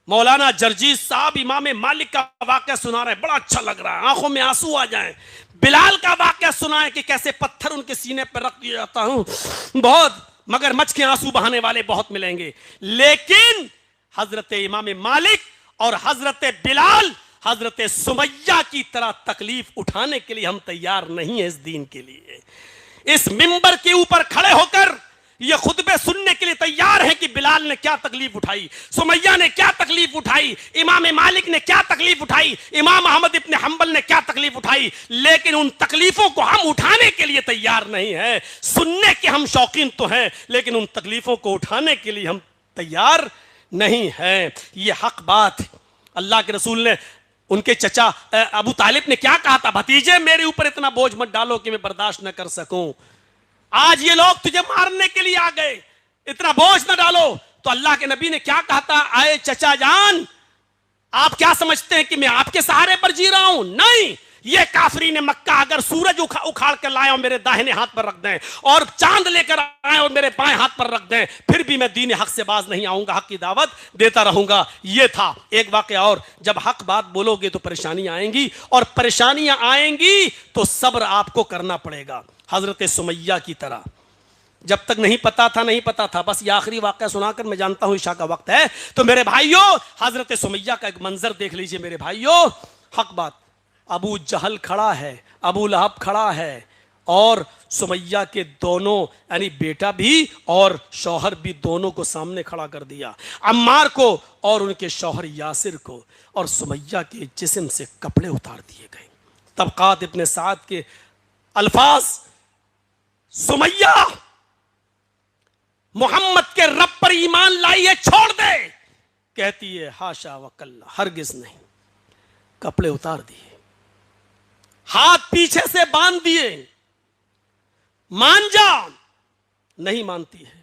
मौलाना जर्जीस साहब इमाम मालिक का वाक़या सुना रहे हैं, बड़ा अच्छा लग रहा है, आंखों में आंसू आ जाएं। बिलाल का वाक़या सुनाए कि कैसे पत्थर उनके सीने पर रख दिया जाता हूं, बहुत मगरमच्छ के आंसू बहाने वाले बहुत मिलेंगे। लेकिन हजरत इमाम मालिक और हजरत बिलाल, हजरत सुमैया की तरह तकलीफ उठाने के लिए हम तैयार नहीं है। इस दीन के लिए इस मिंबर के ऊपर खड़े होकर ये खुतबे सुनने के लिए तैयार हैं कि बिलाल ने क्या तकलीफ उठाई, सुमैया ने क्या तकलीफ उठाई, इमाम मालिक ने क्या तकलीफ उठाई, इमाम अहमद इब्न हंबल ने क्या तकलीफ उठाई। लेकिन उन तकलीफों को हम उठाने के लिए तैयार नहीं है। सुनने के हम शौकीन तो हैं, लेकिन उन तकलीफों को उठाने के लिए हम तैयार नहीं है। ये हक बात है। अल्लाह के रसूल ने उनके चचा अबू तालिब ने क्या कहा था, भतीजे मेरे ऊपर इतना बोझ मत डालो कि मैं बर्दाश्त न कर सकूं। आज ये लोग तुझे मारने के लिए आ गए, इतना बोझ न डालो। तो अल्लाह के नबी ने क्या कहा था, आए चचा जान, आप क्या समझते हैं कि मैं आपके सहारे पर जी रहा हूं? नहीं, ये काफरीन मक्का अगर सूरज उखाड़ कर लाए और मेरे दाहिने हाथ पर रख दें और चांद लेकर आए और मेरे बाएं हाथ पर रख दें, फिर भी मैं दीन हक से बाज नहीं आऊंगा, हक की दावत देता रहूंगा। ये था एक वाकया। और जब हक बात बोलोगे तो परेशानियां आएंगी, और परेशानियां आएंगी तो सब्र आपको करना पड़ेगा। हजरत सुमैया की तरह जब तक नहीं पता था, बस ये आखिरी वाकया सुनाकर मैं जानता हूं ईशा का वक्त है। तो मेरे भाइयों, हजरत सुमैया का एक मंजर देख लीजिए मेरे भाइयों। हक बात, अबू जहल खड़ा है, अबू लहब खड़ा है, और सुमैया के दोनों यानी बेटा भी और शौहर भी दोनों को सामने खड़ा कर दिया, अम्मार को और उनके शौहर यासिर को, और सुमैया के जिस्म से कपड़े उतार दिए गए। तबकात इब्ने साद के अल्फाज, सुमैया मोहम्मद के रब पर ईमान लाई है, छोड़ दे। कहती है हाशा वकल्ला, हरगिज नहीं। कपड़े उतार दिए, हाथ पीछे से बांध दिए, मान जा, नहीं मानती है।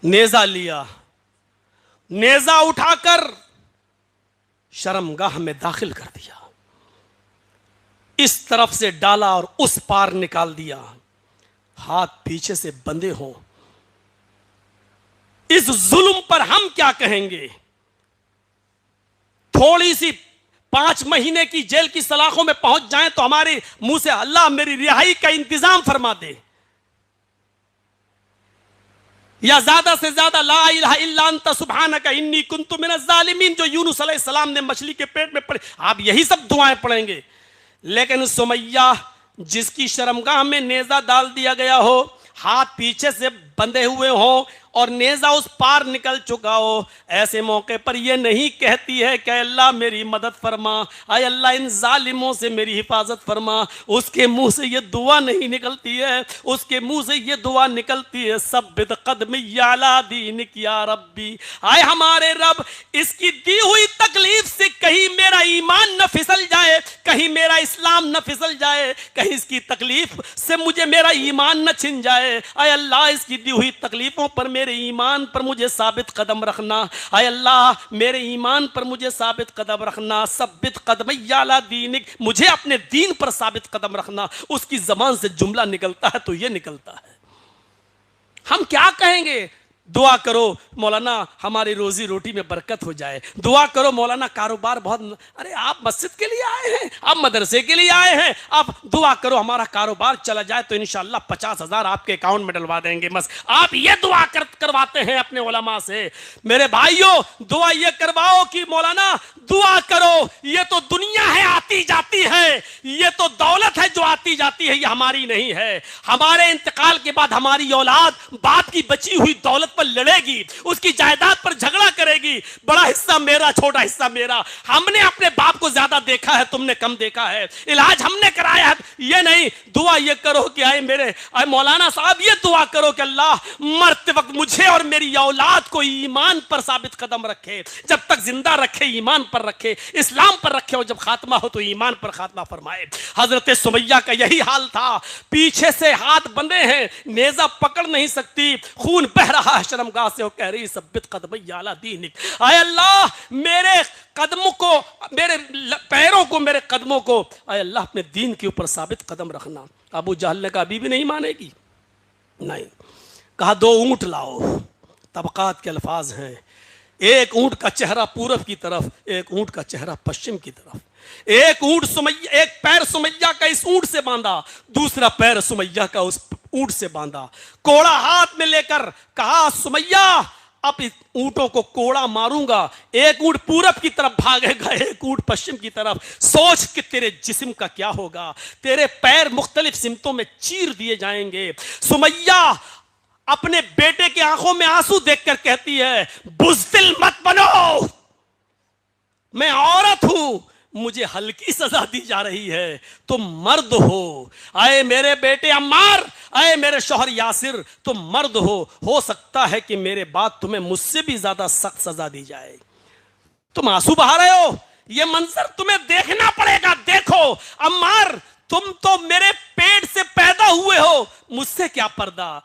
नेजा लिया, नेजा उठाकर शर्मगाह में दाखिल कर दिया, इस तरफ से डाला और उस पार निकाल दिया। हाथ पीछे से बंधे हों, इस जुल्म पर हम क्या कहेंगे? थोड़ी सी 5 महीने की जेल की सलाखों में पहुंच जाएं तो हमारे मुंह से अल्लाह मेरी रिहाई का इंतजाम फरमा दे, या ज्यादा से ज्यादा ला इलाहा इल्ला अंता सुब्हानका इन्नी कुन्तु मिनज़ ज़ालिमीन, जो यूनुस अलैहिस्सलाम ने मछली के पेट में पढ़े, आप यही सब दुआएं पढ़ेंगे। लेकिन सुमैया जिसकी शर्मगाह में नेजा डाल दिया गया हो, हाथ पीछे से बंधे हुए हो और नेजा उस पार निकल चुका हो, ऐसे मौके पर यह नहीं कहती है कि अल्लाह मेरी मदद फरमा, आय अल्लाह इन जालिमों से मेरी हिफाजत फरमा। उसके मुंह से यह दुआ नहीं निकलती है, उसके मुंह से यह दुआ निकलती है सब्बित कदमी याला दीनिक या रब्बी, आय हमारे रब, इसकी दी हुई तकलीफ से कहीं मेरा ईमान न फिसल जाए, कहीं मेरा इस्लाम न फिसल जाए, कहीं इसकी तकलीफ से मुझे मेरा ईमान न छिन जाए। आय अल्लाह इसकी दी हुई तकलीफों पर मेरे ईमान पर मुझे साबित कदम रखना, आय अल्लाह मेरे ईमान पर मुझे साबित कदम रखना, सब्बित कदमैया अला दीनिक, मुझे अपने दीन पर साबित कदम रखना। उसकी जबान से जुमला निकलता है तो यह निकलता है। हम क्या कहेंगे? दुआ करो मौलाना हमारी रोजी रोटी में बरकत हो जाए, दुआ करो मौलाना कारोबार बहुत, अरे आप मस्जिद के लिए आए हैं, आप मदरसे के लिए आए हैं, आप दुआ करो हमारा कारोबार चला जाए तो इंशाअल्लाह 50,000 आपके अकाउंट में डलवा देंगे। बस आप ये दुआ करवाते हैं अपने उलमा से। मेरे भाइयों, दुआ ये करवाओ कि मौलाना दुआ करो, ये तो दुनिया है आती जाती है, ये तो दौलत है जो आती जाती है, ये हमारी नहीं है। हमारे इंतकाल के बाद हमारी औलाद बाप की बची हुई दौलत पर लड़ेगी, उसकी जायदाद पर झगड़ा करेगी, बड़ा हिस्सा मेरा, छोटा हिस्सा मेरा। हमने अपने बाप को ज्यादा देखा है, तुमने कम देखा है, इलाज हमने कराया है, ये नहीं। दुआ ये करो कि आए मेरे आए मौलाना साहब, ये दुआ करो कि अल्लाह मरते वक्त मुझे और मेरी औलाद को ईमान पर साबित कदम रखे, जब तक जिंदा रखे ईमान पर रखे, इस्लाम पर रखे, और जब खात्मा हो तो ईमान पर खात्मा फरमाए। हजरत सुमैया का यही हाल था, पीछे से हाथ बंधे हैं, नेजा पकड़ नहीं सकती, खून बह रहा है शर्मगाह से, वो कह रही सब्बित कदमैया अला दीनिक, आय अल्लाह मेरे कदमों को, मेरे पैरों को, मेरे कदमों को आय अल्लाह अपने दीन के ऊपर साबित कदम रखना। अबू जहल ने कहा अभी भी नहीं मानेगी, नहीं। कहा 2 ऊंट लाओ। तबकात के अल्फाज हैं, एक ऊंट का चेहरा पूरब की तरफ, एक ऊंट का चेहरा पश्चिम की तरफ। एक पैर सुमैया का इस ऊंट से बांधा, दूसरा पैर सुमैया का उस ऊंट से बांधा। कोड़ा हाथ में लेकर कहा, सुमैया अब इस ऊंटों को कोड़ा मारूंगा। एक ऊंट पूरब की तरफ भागेगा, एक ऊंट पश्चिम की तरफ। सोच कि तेरे जिस्म का क्या होगा। तेरे पैर मुख्तलिफ सिमतों में चीर दिए जाएंगे। सुमैया अपने बेटे की आंखों में आंसू देखकर कहती है, बुज़दिल मत बनो, मैं औरत हूं, मुझे हल्की सजा दी जा रही है, तुम मर्द हो। आए मेरे बेटे अम्मार, आए मेरे शौहर यासिर, तुम मर्द हो सकता है कि मेरे बाद तुम्हें मुझसे भी ज्यादा सख्त सजा दी जाए। तुम आंसू बहा रहे हो, यह मंजर तुम्हें देखना पड़ेगा। देखो अम्मार, तुम तो मेरे पेट से पैदा हुए हो, मुझसे क्या पर्दा।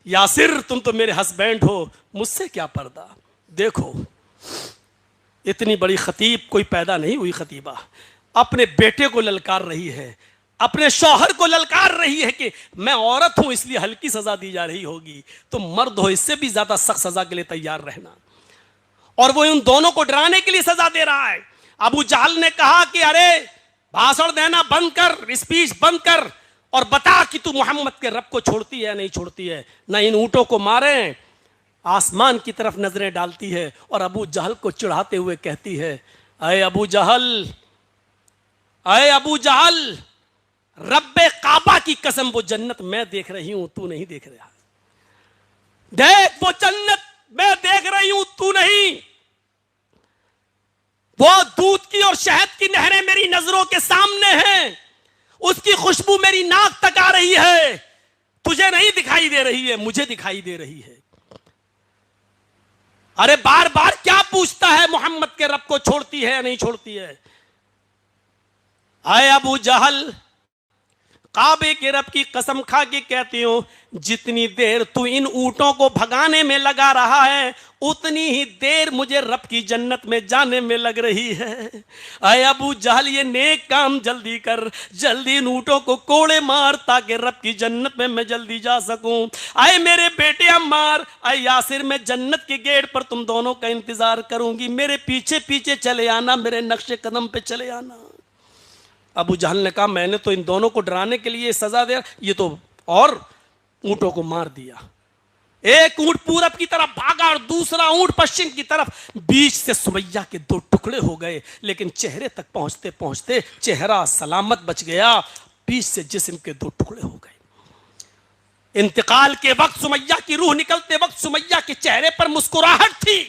यासिर, तुम तो मेरे हस्बैंड हो, मुझसे क्या पर्दा। देखो इतनी बड़ी खतीब कोई पैदा नहीं हुई खतीबा, अपने बेटे को ललकार रही है, अपने शौहर को ललकार रही है कि मैं औरत हूं इसलिए हल्की सजा दी जा रही होगी, तुम मर्द हो, इससे भी ज्यादा सख्त सजा के लिए तैयार रहना। और वो उन दोनों को डराने के लिए सजा दे रहा है। अबू जहल ने कहा कि अरे भाषण देना बंद कर, स्पीच बंद कर और बता कि तू मोहम्मद के रब को छोड़ती है नहीं छोड़ती है, ना इन ऊंटों को मारे। आसमान की तरफ नजरें डालती है और अबू जहल को चिढ़ाते हुए कहती है, अय अबू जहल, अय अबू जहल, रब्बे काबा की कसम, वो जन्नत मैं देख रही हूं, तू नहीं देख रहा। देख वो जन्नत मैं देख रही हूं, तू नहीं। वो दूध की और शहद की नहरें मेरी नजरों के सामने हैं, उसकी खुशबू मेरी नाक तक आ रही है, तुझे नहीं दिखाई दे रही है, मुझे दिखाई दे रही है। अरे बार बार क्या पूछता है, मोहम्मद के रब को छोड़ती है या नहीं छोड़ती है। आए अबू जहल, काबे के रब की कसम खा के कहती हूं, जितनी देर तू इन ऊंटों को भगाने में लगा रहा है, उतनी ही देर मुझे रब की जन्नत में जाने में लग रही है। आए अबू जहल, ये नेक काम जल्दी कर, जल्दी इन ऊंटों को कोड़े मार ताकि रब की जन्नत में मैं जल्दी जा सकूं। आए मेरे बेटे अम्मार, आए यासिर, मैं जन्नत के गेट पर तुम दोनों का इंतजार करूंगी, मेरे पीछे पीछे चले आना, मेरे नक्शे कदम पे चले आना। अबू जहल ने कहा, मैंने तो इन दोनों को डराने के लिए सजा दिया, ये तो और ऊंटों को मार दिया। एक ऊंट पूरब की तरफ भागा और दूसरा ऊंट पश्चिम की तरफ। बीच से सुमैया के दो टुकड़े हो गए, लेकिन चेहरे तक पहुंचते पहुंचते चेहरा सलामत बच गया, बीच से जिस्म के दो टुकड़े हो गए। इंतकाल के वक्त सुमैया की रूह निकलते वक्त सुमैया के चेहरे पर मुस्कुराहट थी।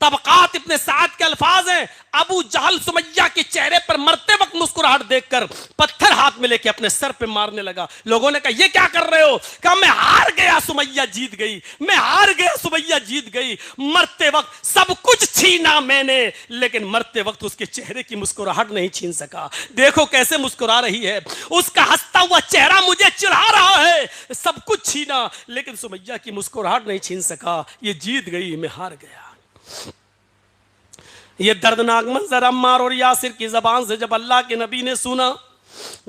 तबकात इब्ने साद के अल्फाज हैं, अबू जहल सुमैया के चेहरे पर मरते वक्त मुस्कुराहट देखकर पत्थर हाथ में लेके अपने सर पे मारने लगा। लोगों ने कहा, ये क्या कर रहे हो? कहा, मैं हार गया, सुमैया जीत गई, मैं हार गया, सुमैया जीत गई। मरते वक्त सब कुछ छीना मैंने, लेकिन मरते वक्त उसके चेहरे की मुस्कुराहट नहीं छीन सका। देखो कैसे मुस्कुरा रही है, उसका हंसता हुआ चेहरा मुझे चिढ़ा रहा है। सब कुछ छीना लेकिन सुमैया की मुस्कुराहट नहीं छीन सका। ये जीत गई, मैं हार गया। ये दर्दनाक मंजर अम्मार और यासिर की जबान से जब अल्लाह के नबी ने सुना,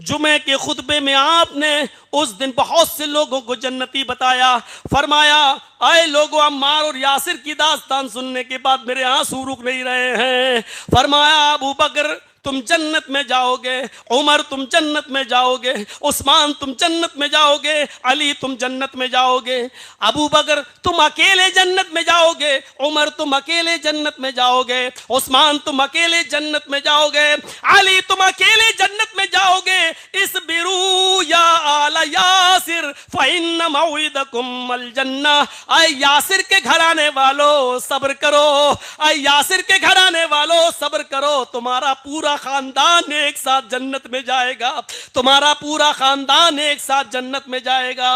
जुमे के खुतबे में आपने उस दिन बहुत से लोगों को जन्नती बताया। फरमाया, आए लोगों, अम्मार और यासिर की दास्तान सुनने के बाद मेरे आंसू रुक नहीं रहे हैं। फरमाया, अबू बकर तुम जन्नत में जाओगे, उमर तुम जन्नत में जाओगे, उस्मान तुम जन्नत में जाओगे, अली तुम जन्नत में जाओगे। अबू बकर तुम अकेले जन्नत में जाओगे, उमर तुम अकेले जन्नत में जाओगे, उस्मान तुम अकेले जन्नत में जाओगे, अली तुम अकेले जन्नत में जाओगे। इस बिरू या आला यासिर फइन्न मौइदकुम अल जन्ना। आए यासिर के घराने वालों सब्र करो, आए यासिर के घराने वालों सब्र करो, तुम्हारा पूरा खानदान एक साथ जन्नत में जाएगा, तुम्हारा पूरा खानदान एक साथ जन्नत में जाएगा।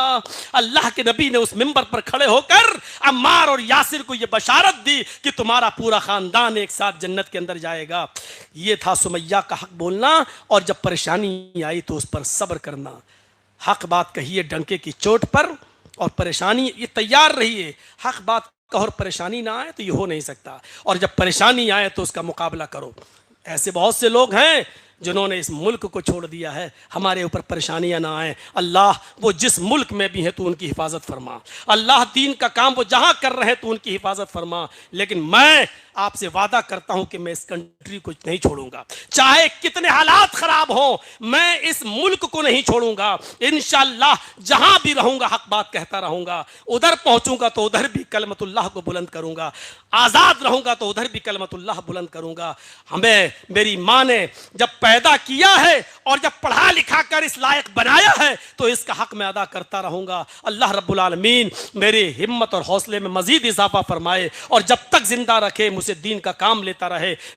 अल्लाह के नबी ने उस मिंबर पर खड़े होकर अम्मार और यासिर को यह बशारत दी कि तुम्हारा पूरा खानदान एक साथ जन्नत के अंदर जाएगा। यह था सुमैया का हक बोलना, और जब परेशानी आई तो उस पर सब्र करना। हक बात कहिए डंके की चोट पर, और परेशानी ये तैयार रहिए। हक बात कहो और परेशानी ना आए तो ये हो नहीं सकता, और जब परेशानी आए तो उसका मुकाबला करो। ऐसे बहुत से लोग हैं जिन्होंने इस मुल्क को छोड़ दिया है, हमारे ऊपर परेशानियां ना आए। अल्लाह वो जिस मुल्क में भी है तू उनकी हिफाजत फरमा। अल्लाह दीन का काम वो जहां कर रहे हैं तू उनकी हिफाजत फरमा। लेकिन मैं आपसे वादा करता हूं कि मैं इस कंट्री को नहीं छोड़ूंगा, चाहे कितने हालात खराब हो, मैं इस मुल्क को नहीं छोड़ूंगा। इंशाअल्लाह जहां भी रहूंगा हक बात कहता रहूंगा, उधर पहुंचूंगा तो उधर भी कलमतुल्लाह को बुलंद करूंगा, आजाद रहूंगा तो उधर भी कलमतुल्लाह बुलंद करूंगा। हमें मेरी मां ने जब पैदा किया है और जब पढ़ा लिखा कर इस लायक बनाया है तो इसका हक मैं अदा करता रहूंगा। अल्लाह रब्बुल आलमीन मेरी हिम्मत और हौसले में मजीद इजाफा फरमाए और जब तक जिंदा रखे मुझसे दीन का काम लेता रहे।